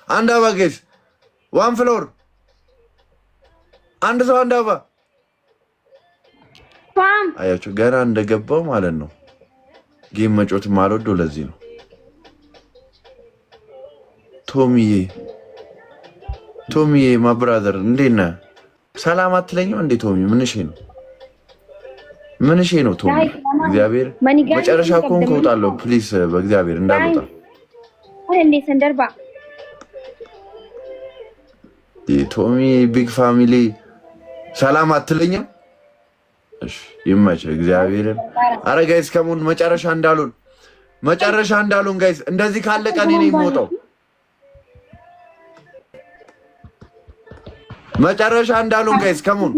አንድ አበባ ጋይስ ዋን ፍሎር አንድ ሰው አንድ አበባ አያችሁ ገና እንደገባው ማለት ነው ጌም መጮት ማልወደው ለዚህ ነው ቶሚዬ ማ ብራዘር እንዴት ነህ ሰላም አትለኝም እንዴ ቶሚ ምንሽ ነው ቶሚ እግዚአብሔር መጨረሻ ኮንኩ ወጣለሁ ፕሊስ በእግዚአብሔር እንዳልወጣ እንዴ ሰንደርባ ቶሚ ቢግ ፋሚሊ ሰላም አትለኝም እሺ ይመች እግዚአብሔርን አረ ጋይስ ከሞን መጨረሻ እንዳሉን ጋይስ እንደዚህ ካለቀ እኔ ነኝ የምወጣው መጨረሻ እንዳሉን ጋይስ ከሞን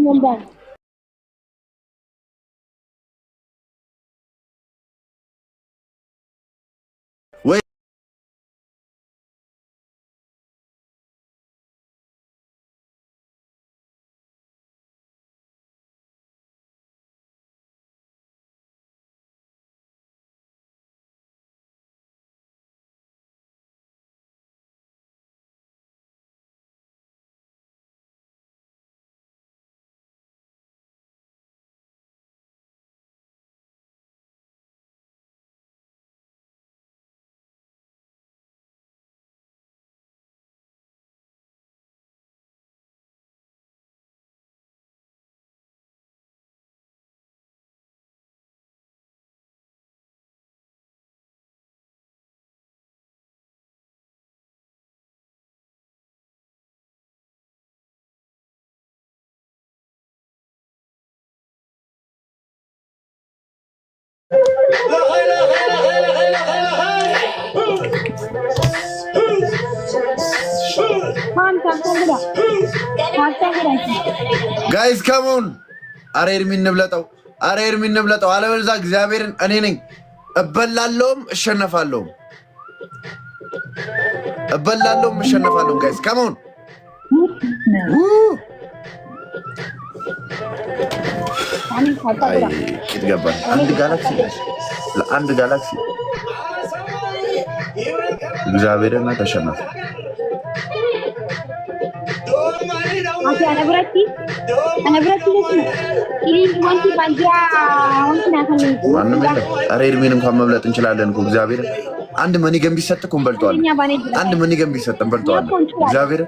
ጋይስ ከሞን አረ ኤርሚን እንብለጠው አለበለዚያ እግዚአብሔርን እኔ ነኝ እበላለሁም እሸነፋለሁም ጋይስ ከሞን ኪት ገባን አንድ ጋላክሲ እግዚአብሔርና ተሸነፈ أنا براتي አረ ኤርሚን እንኳን መብለጥ እንችላለን እኮ እግዚአብሔር አንድ መኒ ገንቢ ቢሰጥ እንበልጠዋለን እግዚአብሔር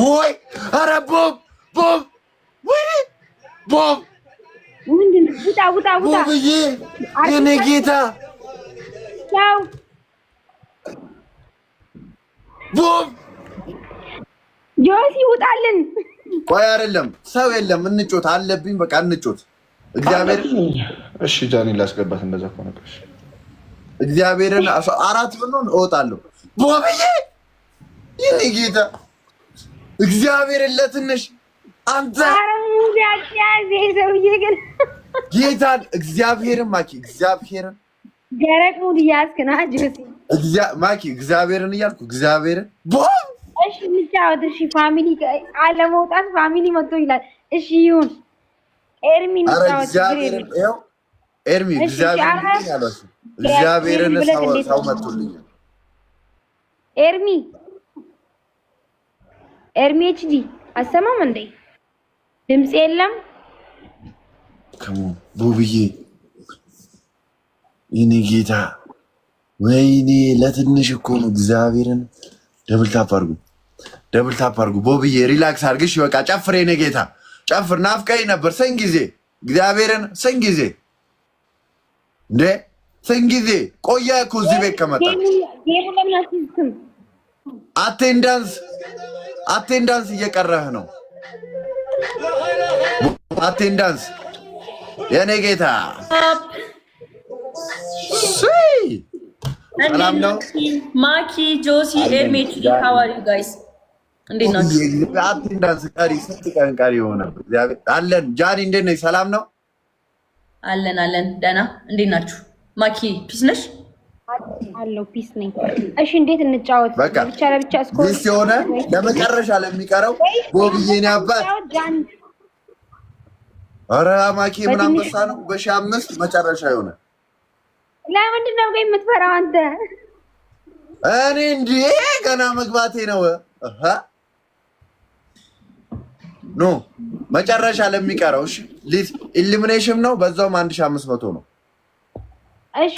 ወይ አረ ቦብ ውጣ ቦብዬ የኔ ጌታ ቦብ ጆሲ ውጣልን ቆይ አይደለም ሰው የለም እንጮት አለብኝ በቃ እንጮት እግዚአብሔር እሺ ጃኒ ላስገባት እንደዛ ከሆነ እግዚአብሔርን አራት ብንሆን እወጣለሁ ቦብዬ የኔ ጌታ እግዚአብሔርን ለትንሽ አንተ ጌታን እግዚአብሔርን ማኪ እግዚአብሔርን ገረቅ ሙድ ያስከና ጆሲ ማኪ እግዚአብሔርን እያልኩ እግዚአብሔርን እሺ እንጫወት እሺ ፋሚሊ አለመውጣት ፋሚሊ መጥቶ ይላል እሺ ይሁን ኤርሚ እንጫወት ኤርሚ እግዚአብሔርን ሰው መጥቶልኝ ኤርሚ ኤችዲ አሰማም እንዴ ድምጽ የለም ቡብዬ ይኔ ጌታ ወይኔ ለትንሽ እኮ ነው እግዚአብሔርን ደብል ታፕ አድርጉ ቦብዬ ሪላክስ አድርግሽ በቃ ጨፍር የኔ ጌታ ጨፍር ናፍቀኝ ነበር ስንት ጊዜ እግዚአብሔርን ስንት ጊዜ ቆየ እኮ እዚህ ቤት ከመጣ አቴንዳንስ እየቀረህ ነው አቴንዳንስ የኔ ጌታ ሰላም ነው ማኪ ጆሲ ኤርሜች how are you guys እንዴት ናችሁ አቴንዳንስ ቀሪ ስንት ቀን ቀሪ ሆነ እግዚአብሔር አለን ጃኒ እንዴት ነሽ ሰላም ነው አለን ደህና እንዴት ናችሁ ማኪ ፒስ ነሽ አለው ፒስ ነኝ እሺ እንዴት እንጫወት ብቻ ለብቻ እስኮ ፒስ ሆነ ለመጨረሻ ለሚቀረው ቦብዬ ነው አባት ኧረ ማኪ ምን አንበሳ ነው በ5 መጨረሻ ይሆናል ለምንድን ነው ግን የምትፈራው አንተ? እኔ እንዴ ገና መግባቴ ነው። ኖ መጨረሻ ለሚቀረው እሺ፣ ኢሊሚኔሽን ነው። በዛውም 1500 ነው። እሺ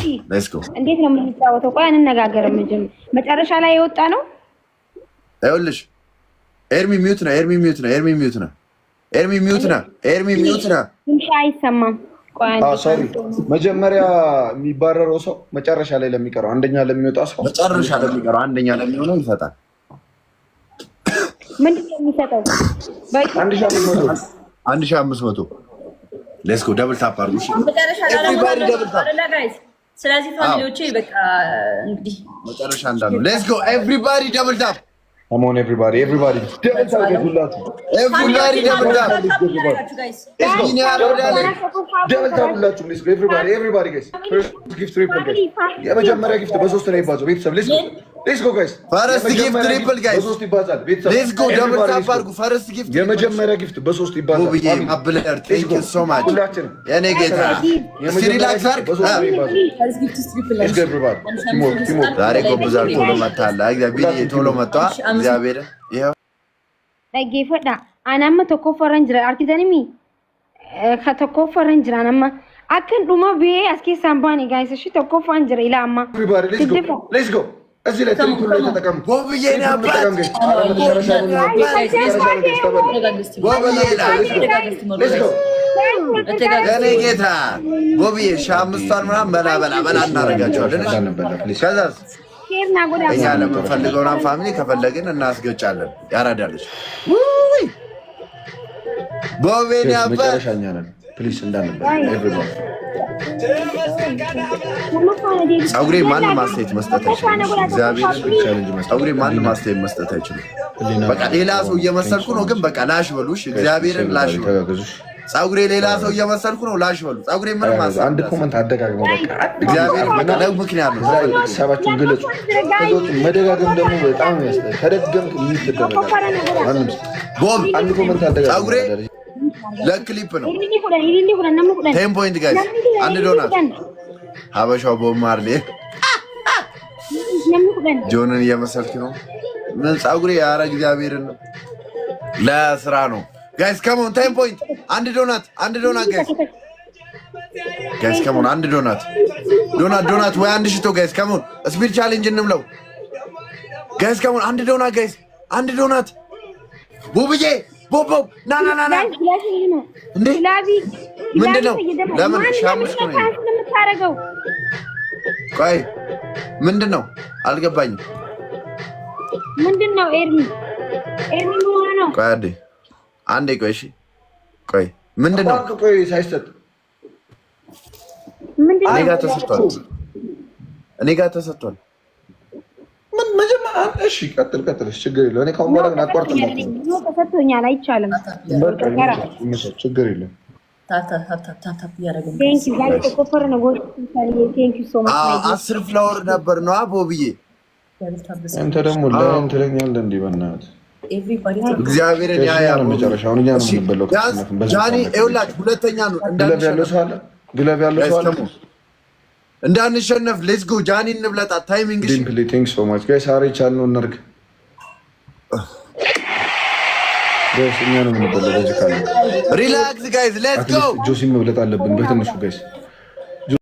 እንዴት ነው የምንጫወተው? ቆይ አንነጋገርም። መጨረሻ ላይ የወጣ ነው። ይኸውልሽ ኤርሚ ሚዩት ነው። ትንሽ አይሰማም። ሶሪ መጀመሪያ የሚባረረው ሰው መጨረሻ ላይ ለሚቀረው አንደኛ ለሚወጣ ሰው መጨረሻ ለሚቀረው አንደኛ ለሚሆነው ይሰጣል። ምንድን ነው የሚሰጠው? 1500 ሌትስ ጎ ደብል ታፕ አድርጉ። ስለዚህ ፋሚሊዎቼ በቃ እንግዲህ መጨረሻ እንዳሉ ሌትስ ጎ ኤቭሪባዲ ደብል ታፕ Come on, everybody. Double tap. Everybody double tap. Let's go. Everybody, guys. First gift triple, guys. የመጀመሪያ gift በሶስት ነው ይባዛው ቤተሰብ። Let's go, guys. First gift triple, guys. በሶስት ይባዛል ቤተሰብ። Let's go. Double tap አድርጉ። First gift. የመጀመሪያ gift በሶስት ይባዛል። ቦብዬ ማብለር thank you so much. የኔ ጌታ ሪላክስ አድርግ። Let's go, everybody. Teamwork. ዛሬ ጎብዛል ቶሎ መጣላ። እግዚአብሔር ቶሎ መጣ። እግዚአብሔር ይሄው dhaggeeffadha. Anamma tokko farran jira argitanii tokko farran jira anamma akkan dhuma bee as keessaan baane guys እሺ tokko farran jira ila amma let's go እዚህ ላይ ትሪፕል ላይ ተጠቀሙ። ቦብዬ ነው አባት የኔ ጌታ ቦብዬ ሻምስቷን ምናምን በላ እናደርጋቸዋለን። ከዛስ እኛ ለምንፈልገውና ፋሚሊ ከፈለግን እናስገጫለን። ያራዳለች ቦቤን ያባ መጨረሻኛ ነን። ፕሊስ እንዳንበል ኤቭሪባዲ ጸጉሬ ማንም አስተያየት መስጠት አይችልም። እግዚአብሔር ጸጉሬ ማንም አስተያየት መስጠት አይችልም። በቃ ሌላ ሰው እየመሰልኩ ነው፣ ግን በቃ ላሽ በሉሽ። እግዚአብሔርን ላሽ በሉ። ጸጉሬ ሌላ ሰው እየመሰልኩ ነው፣ ላሽ በሉ። ጸጉሬ ምንም አንድ ኮመንት አደጋግሞ በቃ እግዚአብሔር በቃ ነው ምክንያት ነው። ሀሳባችሁን ግለጹ። መደጋገም ደግሞ በጣም ያስጠላል። ከደገምክ የሚደረግ ቦብ አንድ ኮመንት አደጋግሞ ጸጉሬ ለክሊፕ ነው። 10 ፖይንት ጋይስ አንድ ዶናት ሀበሻው ቦብ ማርሌ ጆንን እየመሰልክ ነው። ምን ጸጉሬ ያረ እግዚአብሔርን ለስራ ነው። ጋይስ ከሞን 10 ፖይንት አንድ ዶናት ጋይስ ከሞን አንድ ዶናት ወይ አንድ ሽቶ ጋይስ ከሞን ስፒድ ቻሌንጅ እንምለው ጋይስ ከሞን አንድ ዶናት ጋይስ አንድ ዶናት ቦብዬ ቦቦ ና እንዴ ምንድነው? ለምን ሻምስ ነው የምታረገው? ቆይ ምንድነው? አልገባኝም። ምንድነው? ኤርሚ ምን ሆነ ነው? ቆይ አንዴ ቆይ እሺ ቆይ ምንድነው? ቆይ ሳይሰጥ ምንድነው? እኔ ጋር ተሰጥቷል። ምን መጀመሪያ እሺ ቀጥል ችግር የለውም። እኔ ካሁን በኋላ ግን አቋርጥ ነው ተሰጥቶኛል። አይቻልም። ችግር የለም። አስር ፍላወር ነበር ነው ቦብዬ። አንተ ደግሞ ለምን ትለኛለህ? እንዲህ በእናትህ እግዚአብሔርን ያያው መጨረሻውን እኛ ነው የምንበለው። ጃኒ ይኸውላችሁ ሁለተኛ ነው ግለብ ያለው ሰው አለ እንዳንሸነፍ። ሌትስ ጎ ጃኒ እንብለጣ። ታይሚንግ እሺ ዲምፕሊ ቴንክስ ሶ ማች ጋይስ። አሬ ቻልነው እናድርግ ጋይስ። እኛ ነው የምንበለው። በዚህ ካለ ሪላክስ ጋይስ ሌትስ ጎ። ጆሲ መብለጥ አለብን በትንሹ ጋይስ።